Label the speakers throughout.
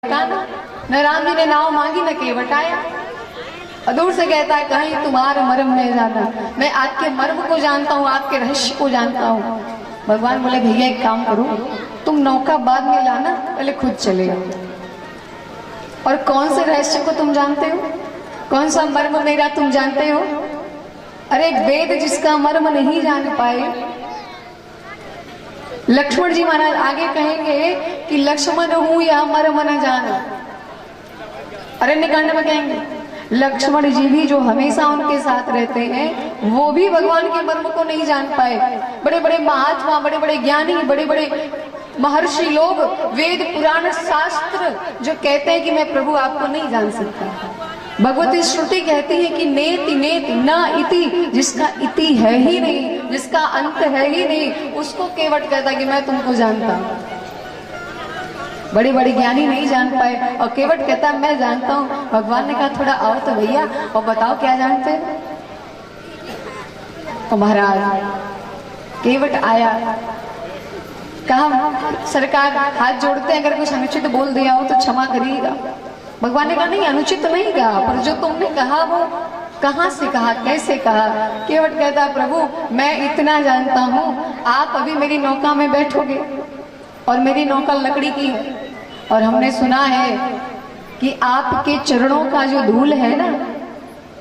Speaker 1: न राम जी ने नाव मांगी न केवट आया। और दूर से कहता है कहीं तुम्हारा मर्म नहीं जाना, मैं आपके मर्म को जानता हूँ, आपके रहस्य को जानता हूँ। भगवान बोले भैया एक काम करो, तुम नौका बाद में लाना, पहले खुद चले आओ। और कौन से रहस्य को तुम जानते हो, कौन सा मर्म मेरा तुम जानते हो? अरे वेद जिसका मर्म नहीं जान पाए। लक्ष्मण जी महाराज आगे कहेंगे कि लक्ष्मण हूं या मर्म न जाना। अरण्यकांड में कहेंगे लक्ष्मण जी भी जो हमेशा उनके साथ रहते हैं वो भी भगवान के मर्म को नहीं जान पाए। बड़े बड़े महात्मा, बड़े बड़े ज्ञानी, बड़े बड़े महर्षि लोग वेद पुराण शास्त्र जो कहते हैं कि मैं प्रभु आपको नहीं जान सकता। भगवती श्रुति कहती है कि नेति नेति न इति, जिसका इति है ही नहीं, जिसका अंत है ही नहीं, उसको केवट कहता कि मैं तुमको जानता हूं। बड़े बड़े ज्ञानी नहीं जान पाए और केवट कहता मैं जानता हूं। भगवान ने कहा थोड़ा आओ तो भैया और बताओ क्या जानते हैं। तो महाराज केवट आया, कहा सरकार हाथ जोड़ते हैं, अगर कुछ अनुचित बोल दिया हो तो क्षमा करिएगा। भगवान ने कहा नहीं अनुचित नहीं कहा, पर जो तुमने कहा वो कहाँ से कहा, कैसे कहा? केवट कहता प्रभु मैं इतना जानता हूँ, आप अभी मेरी नौका में बैठोगे और मेरी नौका लकड़ी की है, और हमने सुना है कि आपके चरणों का जो धूल है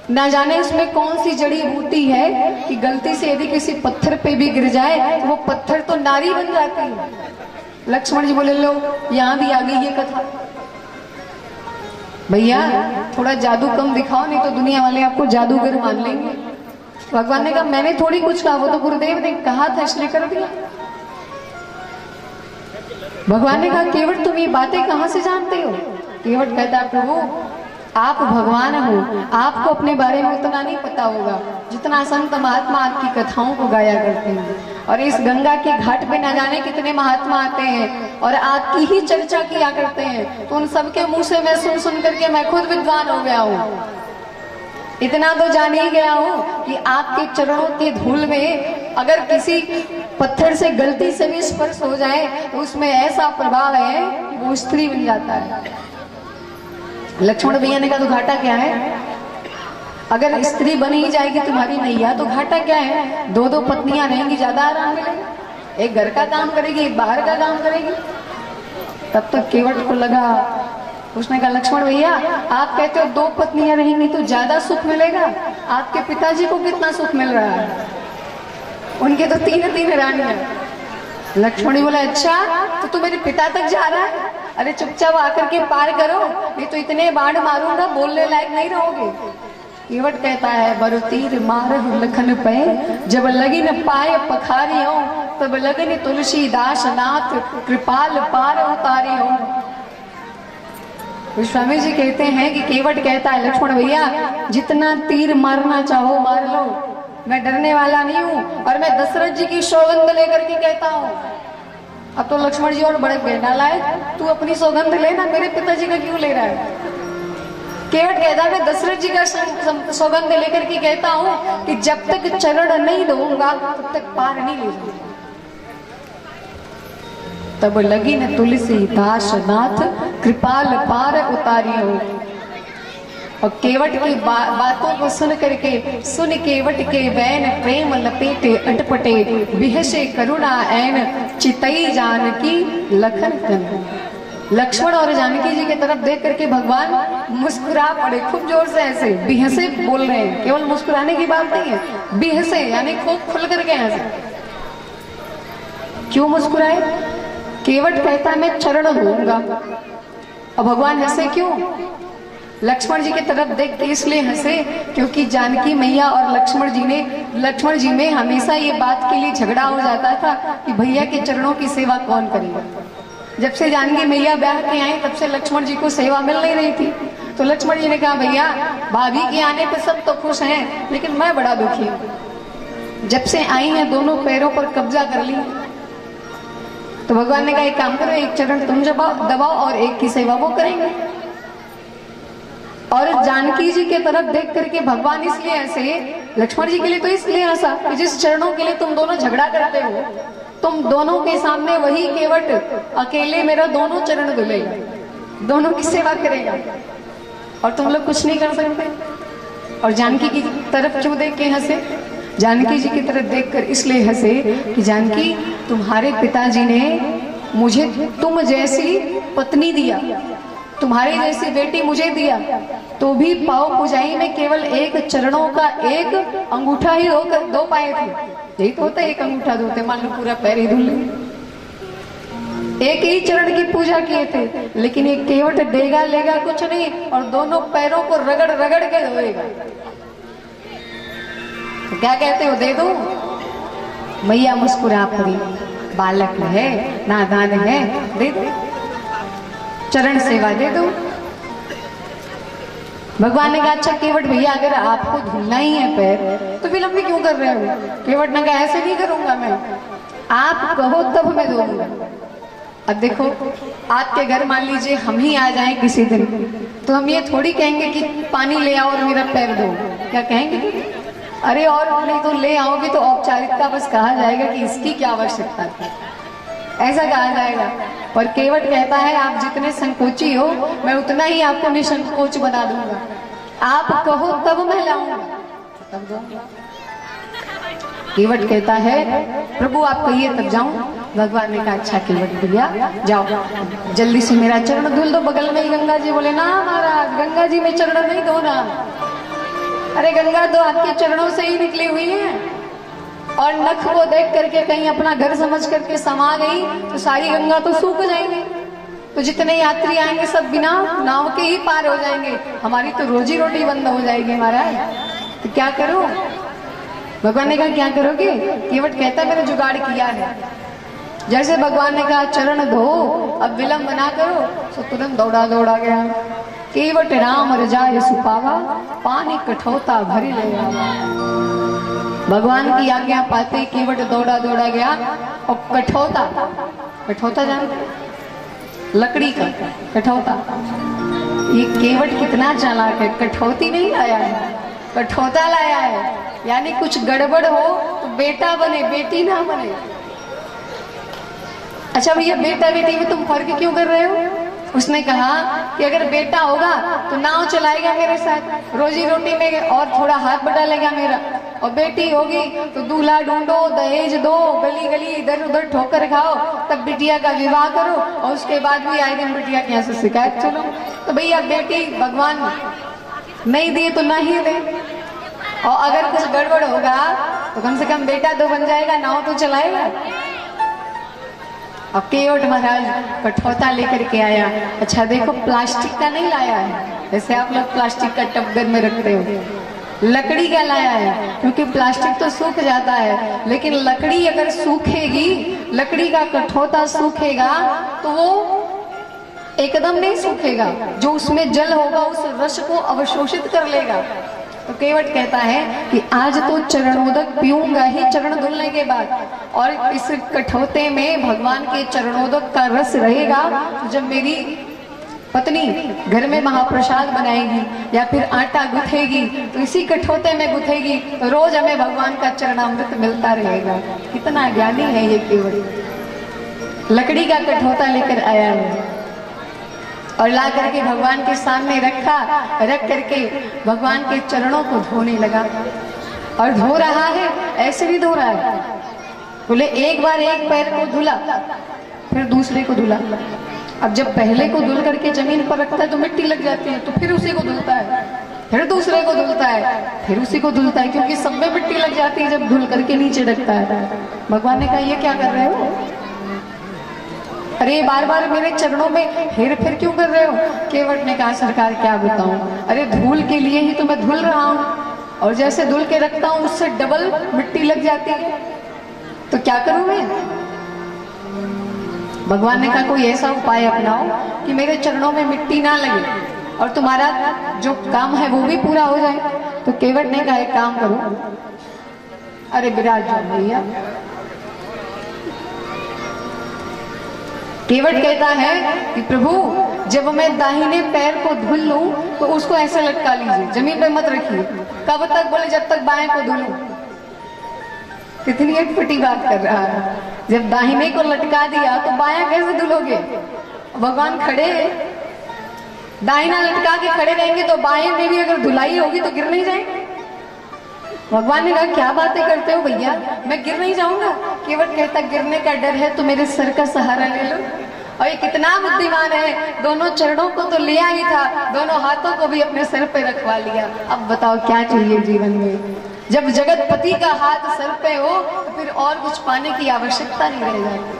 Speaker 1: ना जाने उसमें कौन सी जड़ी बूटी है कि गलती से यदि किसी पत्थर पे भी गिर जाए तो वो पत्थर तो नारी बन जाती है। लक्ष्मण जी बोले लो यहाँ भी आ गई ये कथा। भैया थोड़ा जादू कम दिखाओ, नहीं तो दुनिया वाले आपको जादूगर मान लेंगे। भगवान ने कहा मैंने थोड़ी कुछ कहा, वो तो गुरुदेव ने कहा था इसलिए कर दिया। भगवान ने कहा केवट तुम ये बातें कहां से जानते हो? केवट कहता प्रभु आप भगवान हो, आपको अपने बारे में उतना नहीं पता होगा जितना संत महात्मा आपकी कथाओं को गाया करते हैं। और इस गंगा के घाट पे न जाने कितने महात्मा आते हैं और आपकी ही चर्चा किया करते हैं, तो उन सबके मुंह से मैं सुन सुन करके मैं खुद विद्वान हो गया हूँ। इतना तो जान ही गया हूँ कि आपके चरणों के धूल में अगर किसी पत्थर से गलती से भी स्पर्श हो जाए तो उसमें ऐसा प्रभाव है कि वो स्त्री बन जाता है। लक्ष्मण भैया ने कहा तो घाटा क्या है? अगर स्त्री बन ही जाएगी तुम्हारी नैया तो घाटा क्या है? दो दो पत्नियां रहेंगी, ज्यादा आराम मिलेगा। एक घर का काम करेगी, एक बाहर का काम करेगी। तब तक केवट को लगा, उसने कहा लक्ष्मण भैया आप कहते हो दो पत्नियां रहेंगी तो ज्यादा सुख मिलेगा, आपके पिताजी को कितना सुख मिल रहा है? उनके तो तीन तीन रानियां। लक्ष्मण जी बोला अच्छा तो तू मेरे पिता तक जा रहा है? अरे चुपचाप आकर के पार करो, नहीं तो इतने बाढ़ मारूंगा बोलने लायक नहीं रहोगे। केवट कहता है बरु तीर मारहु लखन पे, जब लगी न पाए पखारी हो, तब लगन तुलसीदास नाथ कृपाल पार उतारी हो। स्वामी जी कहते हैं कि केवट कहता है लक्ष्मण भैया जितना तीर मारना चाहो मार लो, मैं डरने वाला नहीं हूँ, और मैं दशरथ जी की सौगंध लेकर के कहता हूँ। अब तो लक्ष्मण जी और बड़े गहना लाए, तू अपनी सौगंध लेना, मेरे पिताजी का क्यों ले रहा है? केवट कहता है मैं दशरथ जी का सौगंध लेकर के कहता हूँ कि जब तक चरण नहीं दूंगा तब तक पार नहीं ले जाऊंगा। तब लगी न तुलसी दास नाथ कृपाल पार उतारी हो। और केवट की बातों को सुन केवट के बैन प्रेम लपेटे अटपटे, बिहसे करुणा ऐन चितई जानकी लखन तन। लक्ष्मण और जानकी जी की तरफ देख करके भगवान मुस्कुरा पड़े, खूब जोर से ऐसे बिहसे बोल रहे हैं। केवल मुस्कुराने की बात नहीं है, बिहसे यानी खूब खुल करके हंसे। क्यों मुस्कुराए? केवट कहता मैं चरण दूंगा। और भगवान हंसे क्यों? लक्ष्मण जी की तरफ देख के इसलिए हंसे क्योंकि जानकी मैया और लक्ष्मण जी में हमेशा ये बात के लिए झगड़ा हो जाता था कि भैया के चरणों की सेवा कौन करेगा। जब से जानकी मैया ब्याह के आई तब से लक्ष्मण जी को सेवा मिल नहीं रही थी, तो लक्ष्मण जी ने कहा भैया भाभी के आने पे सब तो खुश हैं लेकिन मैं बड़ा दुखी हूँ। जब से आई हैं दोनों पैरों पर कब्जा कर ली। तो भगवान ने कहा एक काम करो, एक चरण तुम दबाओ और एक की सेवा वो करेंगे। और जानकी जी के तरफ देख करके भगवान इसलिए हंसे, लक्ष्मण जी के लिए तो इसलिए हंसा कि जिस चरणों के लिए तुम दोनों झगड़ा करते हो, तुम दोनों के सामने वही केवट अकेले मेरा दोनों चरण धुलेगा। दोनों की सेवा करेगा और तुम लोग कुछ नहीं कर सकते। और जानकी की तरफ क्यों देख के हंसे? जानकी जी की तरफ देखकर इसलिए हंसे कि जानकी, तुम्हारे पिताजी ने मुझे तुम जैसी पत्नी दिया, तुम्हारी जैसी बेटी मुझे दिया, तो भी पाव पुजाई में केवल एक चरणों का एक अंगूठा ही धो पाए थे। यही तो होता है, एक अंगूठा धोते, मान लो पूरा पैर ही धुल ले। एक ही चरण की पूजा किए थे, लेकिन ये केवट देगा लेगा कुछ नहीं और दोनों पैरों को रगड़ रगड़ के धोएगा। तो क्या कहते हो, दे दो? मैया मुस्कुरा पड़ी, बालक है, नादान है, दे दो, चरण सेवा दे दो। भगवान ने कहा, अच्छा केवट भैया, अगर आपको धुलना ही है पैर तो विलंब क्यों कर रहे हो? केवट ने कहा, ऐसे नहीं करूंगा मैं, आप कहो तब मैं धोऊंगा। अब देखो, आपके घर मान लीजिए हम ही आ जाएं किसी दिन, तो हम ये थोड़ी कहेंगे कि पानी ले आओ और मेरा पैर धो। क्या कहेंगे? अरे और नहीं तो ले आओगे तो औपचारिकता बस कहा जाएगा कि इसकी क्या आवश्यकता थी, ऐसा कहा जाएगा। पर केवट कहता है, आप जितने संकोची हो मैं उतना ही आपको निसंकोच बना दूंगा। आप कहो तब मैं लाऊंगा, तब दूंगा। केवट कहता है, प्रभु आप कहिए तब जाऊं। भगवान ने कहा, अच्छा केवट भैया जाओ, जल्दी से मेरा चरण धुल दो, बगल में ही गंगा जी। बोले, ना महाराज, गंगा जी में चरण नहीं धोना। अरे गंगा तो आपके चरणों से ही निकली हुई है, और नख को देख करके कहीं अपना घर समझ करके समा गई तो सारी गंगा तो सूख जाएंगी, तो जितने यात्री आएंगे सब बिना नाव के ही पार हो जाएंगे, हमारी तो रोजी रोटी बंद हो जाएगी महाराज। तो क्या करो? भगवान ने कहा, क्या करोगे? केवट कहता, मैंने जुगाड़ किया है। जैसे भगवान ने कहा चरण धो, अब विलंब ना करो, तो तुरंत दौड़ा दौड़ा गया। केवट राम रजाए सुपावा, पानी कठौता भरी ले आवा। भगवान की आज्ञा पाते केवट दौड़ा दौड़ा गया और कठौता, कठौता जानते, लकड़ी का कठौता। ये केवट कितना चालाक है, कठौती नहीं लाया है, कठौता लाया है। यानी कुछ गड़बड़ हो तो बेटा बने, बेटी ना बने। अच्छा भैया, बेटा बेटी में तुम फर्क क्यों कर रहे हो? उसने कहा कि अगर बेटा होगा तो नाव चलाएगा मेरे साथ, रोजी रोटी में और थोड़ा हाथ बटालेगा मेरा, और बेटी होगी तो दूल्हा ढूंढो, दहेज दो, गली गली इधर उधर ठोकर खाओ, तब बिटिया का विवाह करो और उसके बाद भी आए दिन बिटिया के यहाँ से शिकायत चलो। तो भैया बेटी भगवान नहीं दिए तो नहीं दे, और अगर कुछ गड़बड़ होगा तो कम से कम बेटा तो बन जाएगा, नाव तो चलाएगा। अब केवट महाराज कठौता लेकर के आया। अच्छा देखो, प्लास्टिक का नहीं लाया है, जैसे आप लोग प्लास्टिक का टब घर में रखते हो, लकड़ी का लाया है, क्योंकि प्लास्टिक तो सूख जाता है, लेकिन लकड़ी अगर सूखेगी, लकड़ी का कठौता सूखेगा तो वो एकदम नहीं सूखेगा, जो उसमें जल होगा उस रस को अवशोषित कर लेगा। तो केवट कहता है कि आज तो चरणोदक पीऊंगा ही चरण धुलने के बाद, और इस कठौते में भगवान के चरणोदक का रस रहेगा। तो जब मेरी पत्नी घर में महाप्रसाद बनाएगी या फिर आटा गुथेगी तो इसी कठौते में गुथेगी, तो रोज हमें भगवान का चरणामृत मिलता रहेगा। कितना ज्ञानी है ये केवट। लकड़ी का कठौता लेकर आया है और ला करके भगवान के सामने रखा, रख करके भगवान के चरणों को धोने लगा। और धो रहा है, ऐसे भी धो रहा है, बोले एक बार एक पैर को धुला, फिर दूसरे को धुला। अब जब पहले को धुल करके जमीन पर रखता है तो मिट्टी लग जाती है, तो फिर उसी को धुलता है, फिर दूसरे को धुलता है, फिर उसी को धुलता है, क्योंकि सब में मिट्टी लग जाती है जब धुल करके नीचे रखता है। भगवान ने कहा, ये क्या कर रहे हो? अरे बार बार मेरे चरणों में हेर फेर क्यों कर रहे हो? केवट ने कहा, सरकार क्या बताऊं, अरे धूल के लिए ही तो मैं धुल रहा हूं, और जैसे धुल के रखता हूं उससे डबल मिट्टी लग जाती है, तो क्या करूं मैं? भगवान ने कहा, कोई ऐसा उपाय अपनाओ कि मेरे चरणों में मिट्टी ना लगे और तुम्हारा जो काम है वो भी पूरा हो जाए। तो केवट ने कहा, एक काम करो, अरे विराज भैया। केवट कहता है कि प्रभु जब मैं दाहिने पैर को धुल लूं तो उसको ऐसे लटका लीजिए, जमीन पे मत रखिए। कब तक? बोले जब तक बाएं को धुलूं। कितनी अटपटी बात कर रहा है, जब दाहिने को लटका दिया तो बायां कैसे धुलोगे? भगवान खड़े दाहिना लटका के खड़े रहेंगे तो बाएं में भी अगर धुलाई होगी तो गिर नहीं जाएंगे। भगवान ने कहा क्या बातें करते हो भैया, मैं गिर नहीं जाऊंगा। केवट कहता गिरने का डर है तो मेरे सर का सहारा ले लो। और ये कितना बुद्धिमान है, दोनों चरणों को तो लिया ही था, दोनों हाथों को भी अपने सर पे रखवा लिया। अब बताओ क्या चाहिए जीवन में। जब जगतपति का हाथ सर पे हो तो फिर और कुछ पाने की आवश्यकता नहीं रह जाती।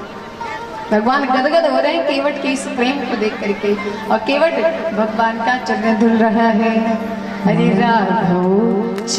Speaker 1: भगवान गदगद हो रहे हैं केवट के इस प्रेम को देख करके। और केवट भगवान का चरण धुल रहा है। अरे राघव